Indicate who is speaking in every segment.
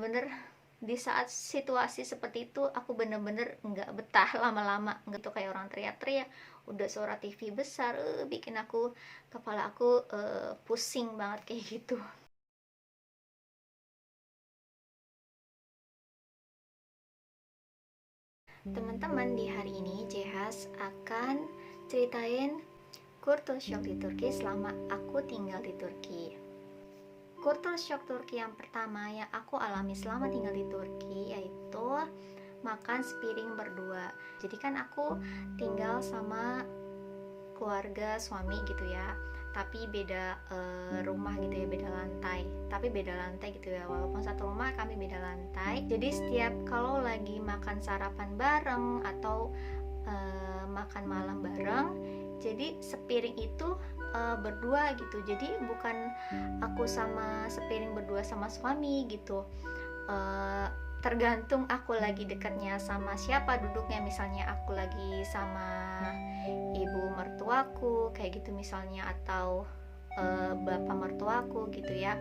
Speaker 1: bener-bener di saat situasi seperti itu aku bener-bener nggak betah lama-lama, nggak tuh kayak orang teriak-teriak, udah suara TV besar, bikin kepala aku pusing banget kayak gitu. Teman-teman, di hari ini Jehas akan ceritain culture shock di Turki selama aku tinggal di Turki. Culture shock Turki yang pertama yang aku alami selama tinggal di Turki yaitu makan sepiring berdua. Jadi kan aku tinggal sama keluarga suami gitu ya, tapi beda rumah gitu ya, beda lantai, tapi beda lantai gitu ya, walaupun satu rumah kami beda lantai. Jadi setiap kalau lagi makan sarapan bareng atau makan malam bareng, jadi sepiring itu berdua gitu. Jadi bukan aku sama sepiring berdua sama suami gitu. Tergantung aku lagi dekatnya sama siapa duduknya. Misalnya aku lagi sama ibu mertuaku kayak gitu misalnya, atau bapak mertuaku gitu ya.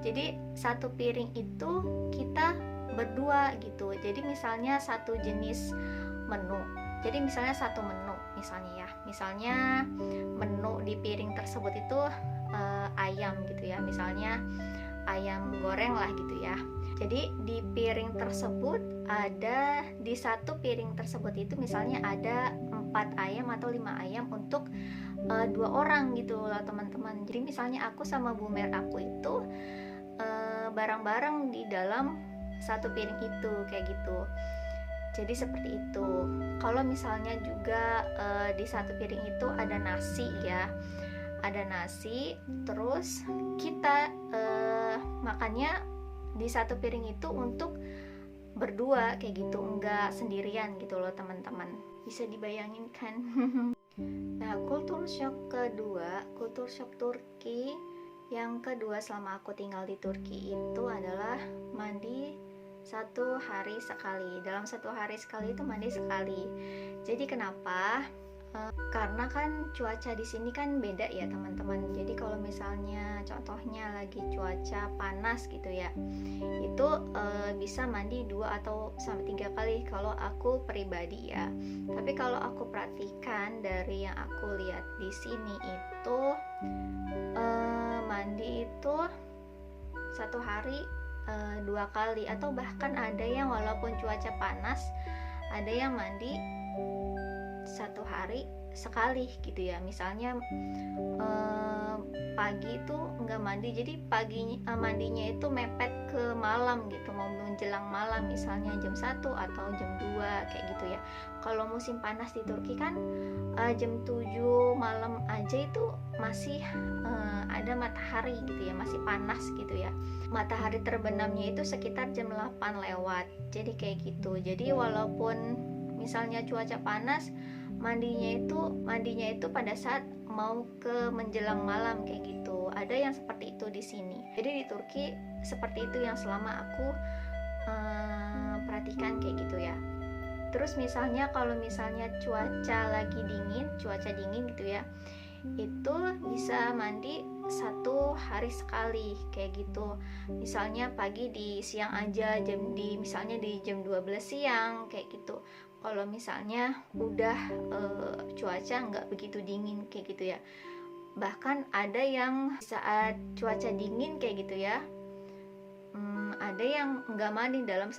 Speaker 1: Jadi satu piring itu kita berdua gitu. Jadi misalnya satu jenis menu, jadi misalnya satu menu misalnya ya, misalnya menu di piring tersebut itu ayam gitu ya, misalnya ayam goreng lah gitu ya. Jadi di piring tersebut ada, di satu piring tersebut itu misalnya ada 4 ayam atau 5 ayam untuk 2 orang gitu loh teman-teman. Jadi misalnya aku sama bumer aku itu bareng-bareng di dalam satu piring itu kayak gitu. Jadi seperti itu. Kalau misalnya juga di satu piring itu ada nasi ya, ada nasi, terus kita makannya di satu piring itu untuk berdua kayak gitu, enggak sendirian gitu loh teman-teman. Bisa dibayangin kan? Nah, kultur shock kedua, kultur shock Turki yang kedua selama aku tinggal di Turki itu adalah mandi 1 hari sekali. Dalam 1 hari sekali itu mandi sekali. Jadi kenapa? Karena kan cuaca di sini kan beda ya teman-teman. Jadi kalau misalnya contohnya lagi cuaca panas gitu ya, itu bisa mandi 2 atau sampai 3 kali kalau aku pribadi ya. Tapi kalau aku perhatikan dari yang aku lihat di sini itu mandi itu 1 hari 2 kali, atau bahkan ada yang walaupun cuaca panas ada yang mandi 1 hari sekali gitu ya. Misalnya pagi itu nggak mandi, jadi mandinya itu mepet ke malam gitu, mau menjelang malam, misalnya jam 1 atau jam 2 kayak gitu ya. Kalau musim panas di Turki kan jam 7 malam aja itu masih ada matahari gitu ya, masih panas gitu ya. Matahari terbenamnya itu sekitar jam 8 lewat. Jadi kayak gitu. Jadi walaupun misalnya cuaca panas, mandinya itu pada saat mau ke menjelang malam kayak gitu. Ada yang seperti itu di sini. Jadi di Turki seperti itu yang selama aku perhatikan kayak gitu ya. Terus misalnya kalau misalnya cuaca dingin gitu ya, itu bisa mandi 1 hari sekali kayak gitu. Misalnya pagi, di siang aja, misalnya di jam 12 siang kayak gitu. Kalau misalnya udah cuaca nggak begitu dingin kayak gitu ya. Bahkan ada yang saat cuaca dingin kayak gitu ya, ada yang nggak mandi dalam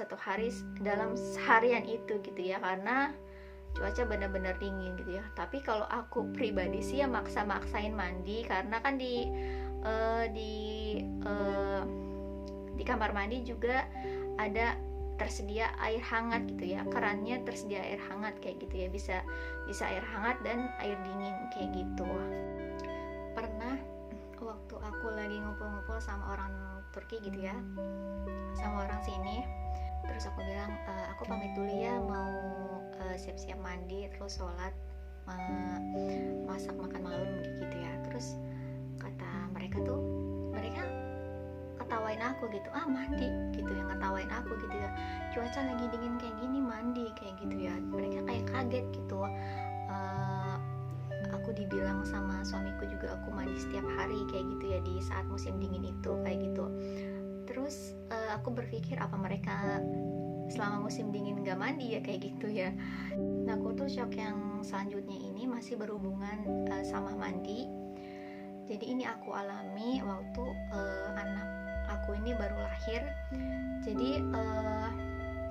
Speaker 1: seharian itu gitu ya, karena cuaca benar-benar dingin gitu ya. Tapi kalau aku pribadi sih ya maksain mandi, karena kan di kamar mandi juga ada tersedia air hangat gitu ya, kerannya tersedia air hangat kayak gitu ya, bisa air hangat dan air dingin kayak gitu. Pernah waktu aku lagi ngumpul-ngumpul sama orang Turki gitu ya, sama orang sini, terus aku bilang aku pamit dulu ya, mau siap-siap mandi terus sholat, masak makan malam gitu ya. Terus kata mereka ketawain aku gitu, mandi gitu ya, ngetawain aku gitu ya, cuaca lagi dingin kayak gini mandi kayak gitu ya. Mereka kayak kaget gitu. Aku dibilang sama suamiku juga aku mandi setiap hari kayak gitu ya di saat musim dingin itu kayak gitu. Terus aku berpikir apa mereka selama musim dingin gak mandi ya, kayak gitu ya. Nah, culture shock yang selanjutnya ini masih berhubungan sama mandi. Jadi ini aku alami waktu anak aku ini baru lahir. Jadi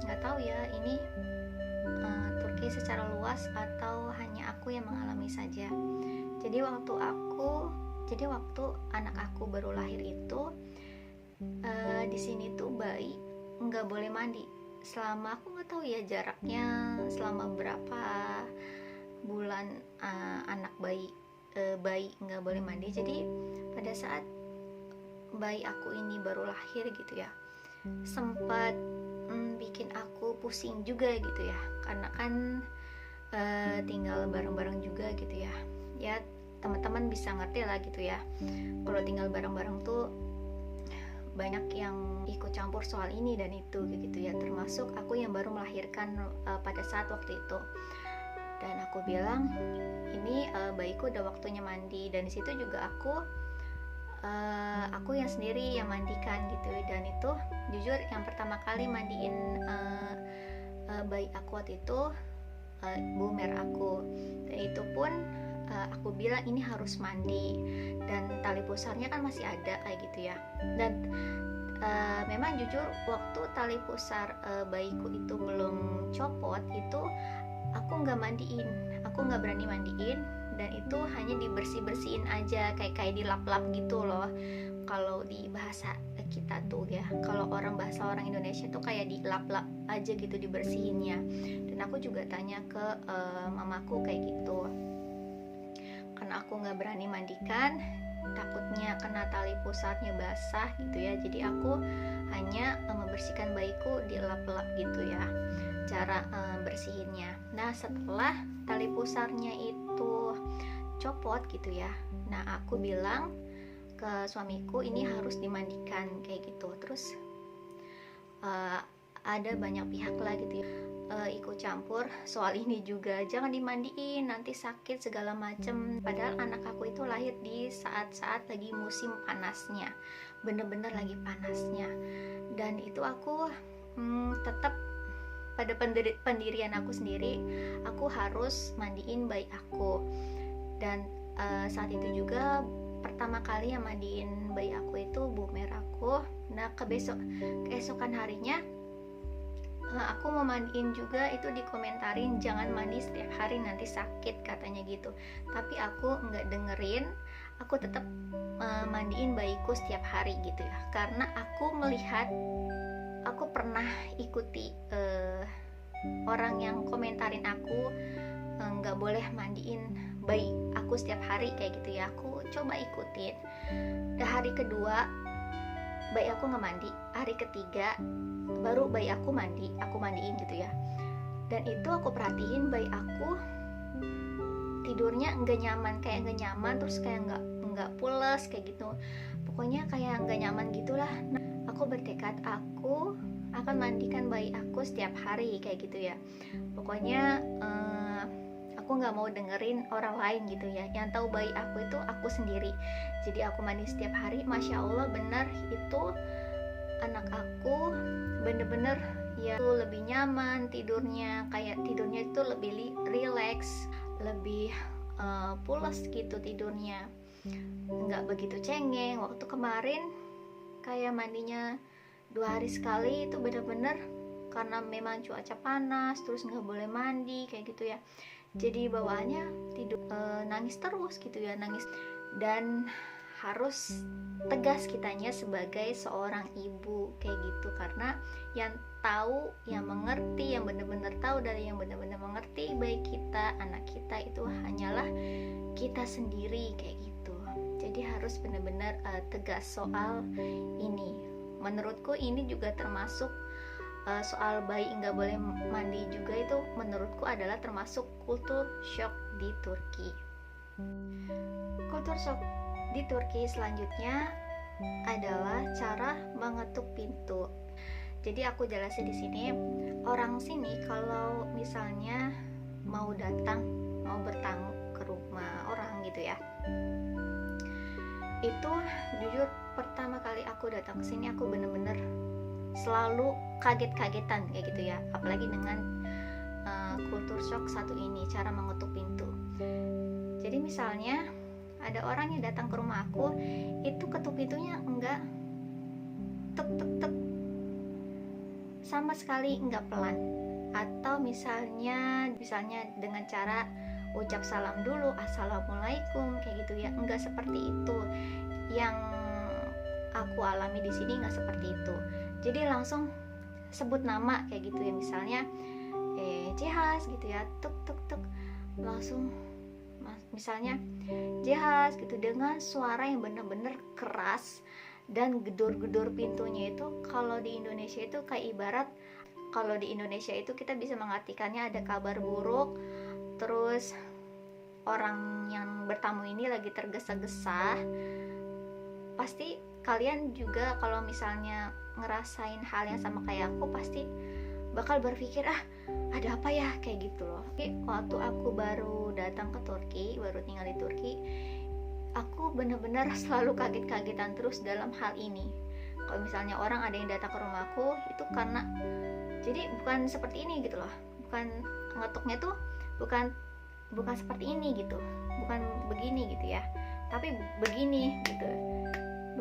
Speaker 1: nggak tahu ya ini Turki secara luas atau hanya aku yang mengalami saja. Jadi waktu anak aku baru lahir itu di sini tuh bayi nggak boleh mandi selama, aku nggak tahu ya jaraknya selama berapa bulan anak bayi nggak boleh mandi. Jadi pada saat bayi aku ini baru lahir gitu ya, sempat bikin aku pusing juga gitu ya, karena kan tinggal bareng-bareng juga gitu ya. Ya teman-teman bisa ngerti lah gitu ya, kalau tinggal bareng-bareng tuh banyak yang ikut campur soal ini dan itu gitu ya, termasuk aku yang baru melahirkan pada saat waktu itu. Dan aku bilang ini bayiku udah waktunya mandi, dan di situ juga aku yang sendiri yang mandikan gitu. Dan itu jujur yang pertama kali mandiin bayi aku waktu itu bumer aku, dan itu pun aku bilang ini harus mandi, dan tali pusarnya kan masih ada kayak gitu ya. Dan memang jujur waktu tali pusar bayiku itu belum copot, itu aku nggak berani mandiin, dan itu hanya dibersih-bersihin aja, kayak dilap-lap gitu loh. Kalau di bahasa kita tuh ya, kalau bahasa orang Indonesia tuh kayak dilap-lap aja gitu dibersihinnya. Dan aku juga tanya ke mamaku kayak gitu, karena aku nggak berani mandikan, takutnya kena tali pusarnya basah gitu ya. Jadi aku hanya membersihkan bayiku, dilap-lap gitu ya cara bersihinnya. Nah, setelah tali pusarnya itu copot gitu ya, nah aku bilang ke suamiku ini harus dimandikan kayak gitu. Terus ada banyak pihak lah gitu ya ikut campur soal ini juga, jangan dimandiin nanti sakit segala macem. Padahal anak aku itu lahir di saat-saat lagi musim panasnya, bener-bener lagi panasnya. Dan itu aku tetap pada pendirian aku sendiri, aku harus mandiin bayi aku. Dan saat itu juga pertama kali yang mandiin bayi aku itu bumer aku. Nah, keesokan harinya aku mau mandiin juga, itu dikomentarin jangan mandi setiap hari nanti sakit katanya gitu. Tapi aku nggak dengerin, aku tetap mandiin bayiku setiap hari gitu ya, karena aku melihat, aku pernah ikuti orang yang komentarin aku nggak boleh mandiin bayi aku setiap hari kayak gitu ya. Aku coba ikutin. Hari kedua bayi aku nggak mandi, hari ketiga baru bayi aku mandiin gitu ya. Dan itu aku perhatiin bayi aku tidurnya nggak nyaman, terus kayak nggak pules kayak gitu, pokoknya kayak nggak nyaman gitulah. Nah, aku bertekad aku akan mandikan bayi aku setiap hari kayak gitu ya. Pokoknya aku nggak mau dengerin orang lain gitu ya, yang tahu bayi aku itu aku sendiri. Jadi aku mandi setiap hari. Masya Allah, benar itu anak aku bener-bener ya lebih nyaman tidurnya, kayak tidurnya itu lebih relax, lebih pulas gitu tidurnya, nggak begitu cengeng. Waktu kemarin kayak mandinya 2 hari sekali, itu bener-bener karena memang cuaca panas, terus nggak boleh mandi kayak gitu ya. Jadi bawaannya tidur nangis terus gitu ya, nangis. Dan harus tegas kitanya sebagai seorang ibu kayak gitu, karena yang tahu, yang mengerti, yang benar-benar tahu dari yang benar-benar mengerti baik kita, anak kita itu hanyalah kita sendiri kayak gitu. Jadi harus benar-benar tegas soal ini. Menurutku ini juga termasuk soal bayi nggak boleh mandi juga, itu menurutku adalah termasuk kultur shock di Turki. Kultur shock di Turki selanjutnya adalah cara mengetuk pintu. Jadi aku jelasin di sini, orang sini kalau misalnya mau bertamu ke rumah orang gitu ya, itu jujur pertama kali aku datang ke sini aku bener-bener selalu kaget-kagetan kayak gitu ya, apalagi dengan kultur shock satu ini, cara mengetuk pintu. Jadi misalnya ada orang yang datang ke rumah aku, itu ketuk pintunya enggak tek tek tek, sama sekali enggak pelan. Atau misalnya dengan cara ucap salam dulu, assalamualaikum kayak gitu ya, enggak seperti itu. Yang aku alami di sini enggak seperti itu. Jadi langsung sebut nama kayak gitu ya, misalnya Jehas gitu ya, tuk tuk tuk, langsung misalnya Jehas gitu, dengan suara yang benar-benar keras dan gedor-gedor pintunya itu. Kalau di Indonesia itu kayak ibarat, kalau di Indonesia itu kita bisa mengartikannya ada kabar buruk, terus orang yang bertamu ini lagi tergesa-gesa. Pasti kalian juga kalau misalnya ngerasain hal yang sama kayak aku, pasti bakal berpikir ada apa ya kayak gitu loh. Tapi waktu aku baru datang ke Turki, baru tinggal di Turki, aku benar-benar selalu kaget-kagetan terus dalam hal ini. Kalau misalnya orang ada yang datang ke rumahku, itu karena jadi bukan seperti ini gitu loh, bukan ngetuknya tuh bukan seperti ini gitu, bukan begini gitu ya, tapi begini gitu,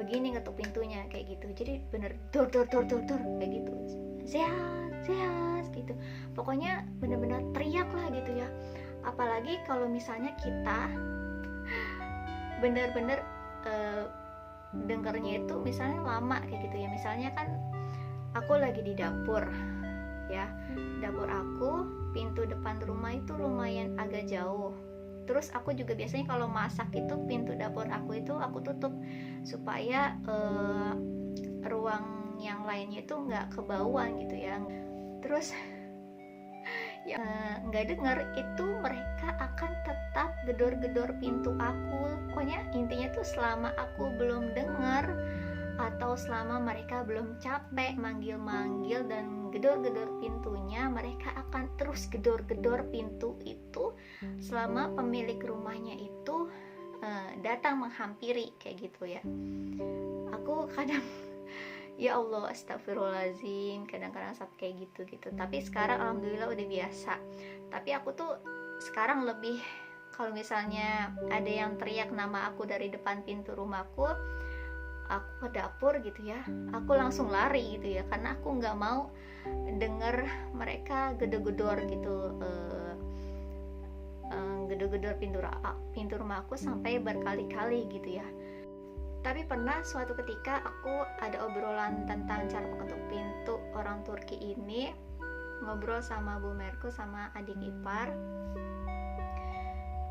Speaker 1: begini ngetuk pintunya kayak gitu. Jadi bener dor kayak gitu, sehat gitu, pokoknya bener-bener teriak lah gitu ya. Apalagi kalau misalnya kita bener-bener dengernya itu misalnya lama kayak gitu ya. Misalnya kan aku lagi di dapur ya, dapur aku, pintu depan rumah itu lumayan agak jauh. Terus aku juga biasanya kalau masak itu pintu dapur aku itu aku tutup supaya ruang yang lainnya itu nggak kebauan gitu ya. Terus yang nggak dengar itu mereka akan tetap gedor-gedor pintu aku. Pokoknya intinya tuh selama aku belum dengar atau selama mereka belum capek manggil-manggil dan gedor-gedor pintunya, mereka akan terus gedor-gedor pintu itu selama pemilik rumahnya itu datang menghampiri kayak gitu ya. Aku kadang ya Allah, astagfirullahaladzim, kadang-kadang sampai kayak gitu. Tapi sekarang alhamdulillah udah biasa. Tapi aku tuh sekarang lebih, kalau misalnya ada yang teriak nama aku dari depan pintu rumahku, aku ke dapur gitu ya, aku langsung lari gitu ya, karena aku nggak mau denger mereka gedor-gedor gitu, gedor-gedor pintu rumah aku sampai berkali-kali gitu ya. Tapi pernah suatu ketika aku ada obrolan tentang cara mengetuk pintu orang Turki ini, ngobrol sama Bu Merku sama adik ipar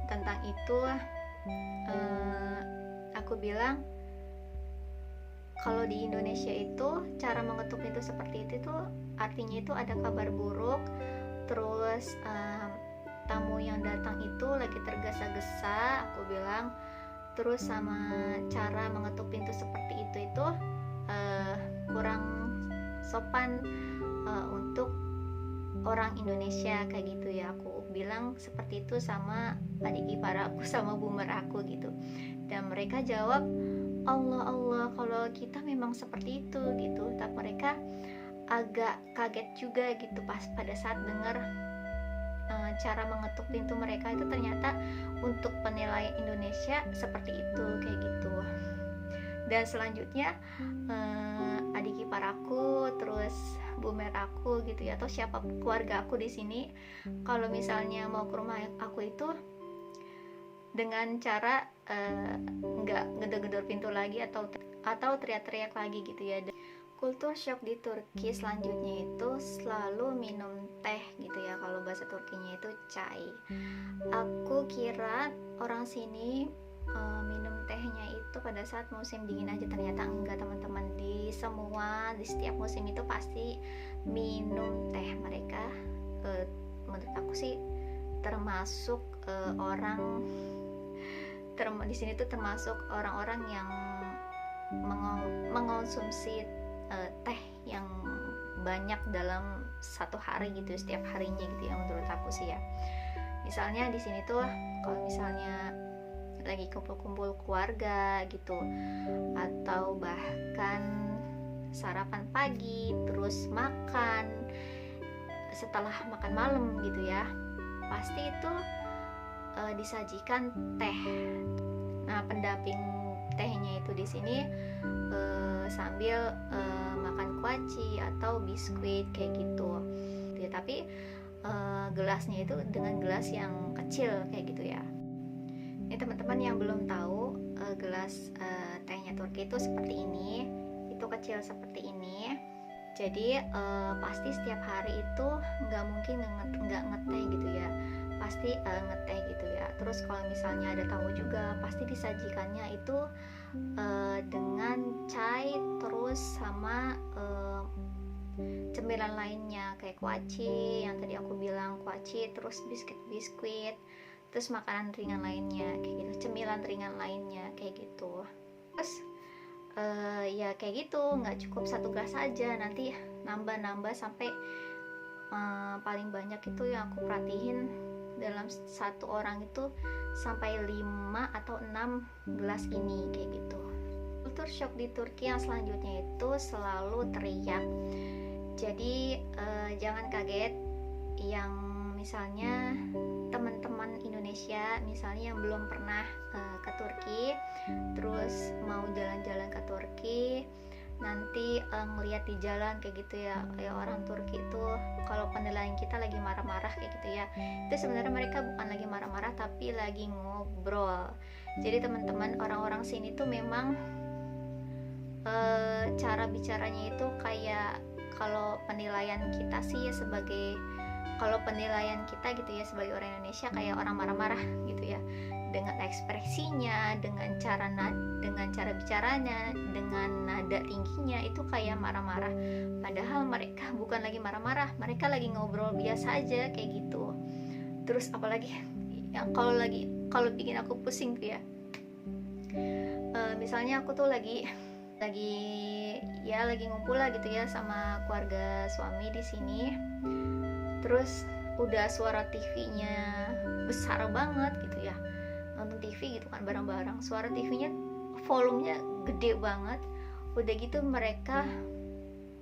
Speaker 1: tentang itu. Aku bilang kalau di Indonesia itu cara mengetuk pintu seperti itu tuh artinya itu ada kabar buruk, terus tamu yang datang itu lagi tergesa-gesa, aku bilang. Terus sama cara mengetuk pintu seperti itu kurang sopan untuk orang Indonesia kayak gitu ya. Aku bilang seperti itu sama adik ipar aku sama bumer aku gitu. Dan mereka jawab, Allah kalau kita memang seperti itu gitu. Tapi mereka agak kaget juga gitu pas pada saat dengar cara mengetuk pintu mereka itu ternyata untuk penilaian Indonesia seperti itu kayak gitu. Dan selanjutnya adik ipar aku, terus bumer aku gitu ya, atau siapa keluarga aku di sini, kalau misalnya mau ke rumah aku itu dengan cara nggak gedor-gedor pintu lagi atau teriak-teriak lagi gitu ya. Kultur shock di Turki selanjutnya itu selalu minum teh gitu ya, kalau bahasa Turkinya itu chai. Aku kira orang sini minum tehnya itu pada saat musim dingin aja, ternyata enggak teman-teman. Di setiap musim itu pasti minum teh mereka. Menurut aku sih termasuk di sini tuh termasuk orang-orang yang mengonsumsi teh yang banyak dalam satu hari gitu, setiap harinya gitu ya, menurut aku sih ya. Misalnya di sini tuh kalau misalnya lagi kumpul-kumpul keluarga gitu, atau bahkan sarapan pagi terus makan setelah makan malam gitu ya, pasti itu disajikan teh. Nah, pendamping tehnya itu di sini sambil makan kuaci atau biskuit kayak gitu. Ya, tapi gelasnya itu dengan gelas yang kecil kayak gitu ya. Ini teman-teman yang belum tahu, gelas tehnya Turki itu seperti ini, itu kecil seperti ini. Jadi pasti setiap hari itu nggak mungkin nggak ngeteh gitu ya, pasti ngeteh gitu ya. Terus kalau misalnya ada tamu juga, pasti disajikannya itu dengan chai terus sama cemilan lainnya kayak kuaci yang tadi aku bilang, kuaci terus biskuit, terus makanan ringan lainnya kayak gitu, cemilan ringan lainnya kayak gitu. Terus ya kayak gitu, nggak cukup satu gelas aja, nanti nambah sampai paling banyak itu yang aku perhatiin dalam satu orang itu sampai 5 atau 6 gelas ini kayak gitu. Kultur shock di Turki yang selanjutnya itu selalu teriak. Jadi jangan kaget yang misalnya teman-teman Indonesia misalnya yang belum pernah ke Turki, terus mau jalan-jalan ke Turki, nanti ngeliat di jalan kayak gitu ya, orang Turki itu kalau penilaian kita lagi marah-marah kayak gitu ya, itu sebenarnya mereka bukan lagi marah-marah tapi lagi ngobrol. Jadi teman-teman, orang-orang sini tuh memang cara bicaranya itu kayak, kalau penilaian kita sih ya sebagai, kalau penilaian kita gitu ya sebagai orang Indonesia kayak orang marah-marah gitu ya, dengan ekspresinya, dengan cara bicaranya, dengan nada tingginya itu kayak marah-marah. Padahal mereka bukan lagi marah-marah, mereka lagi ngobrol biasa aja kayak gitu. Terus apalagi yang kalau bikin aku pusing tuh ya, misalnya aku tuh lagi ngumpul lah gitu ya sama keluarga suami di sini. Terus udah suara TV-nya besar banget gitu ya, nonton TV gitu kan bareng-bareng, suara TV-nya volumenya gede banget. Udah gitu mereka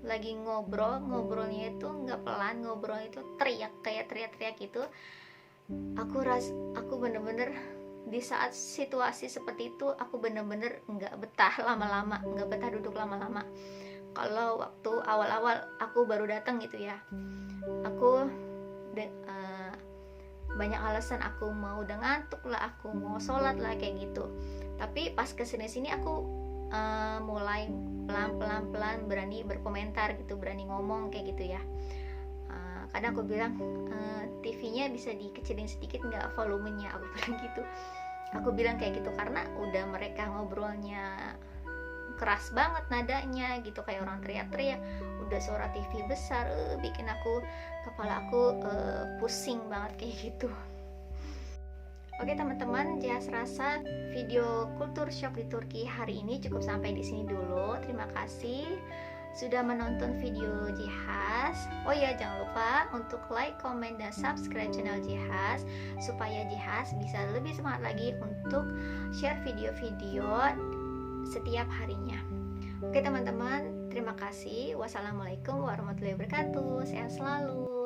Speaker 1: lagi ngobrolnya itu nggak pelan, ngobrolnya itu kayak teriak-teriak gitu. Aku bener-bener di saat situasi seperti itu aku bener-bener nggak betah lama-lama, nggak betah duduk lama-lama. Kalau waktu awal-awal aku baru datang gitu ya, aku banyak alasan, aku mau udah ngantuk lah, aku mau sholat lah kayak gitu. Tapi pas kesini-sini aku mulai pelan-pelan berani berkomentar gitu, berani ngomong kayak gitu ya. Kadang aku bilang TV-nya bisa dikecilin sedikit nggak volumenya, aku bilang gitu. Aku bilang kayak gitu karena udah mereka ngobrolnya keras banget nadanya gitu, kayak orang teriak-teriak, udah suara TV besar, bikin kepala aku pusing banget kayak gitu. Oke teman-teman, Jihas rasa video kultur shock di Turki hari ini cukup sampai di sini dulu. Terima kasih sudah menonton video Jihas. Oh ya, jangan lupa untuk like, comment, dan subscribe channel Jihas supaya Jihas bisa lebih semangat lagi untuk share video-video setiap harinya. Oke teman-teman, terima kasih. Wassalamualaikum warahmatullahi wabarakatuh. Sehat selalu.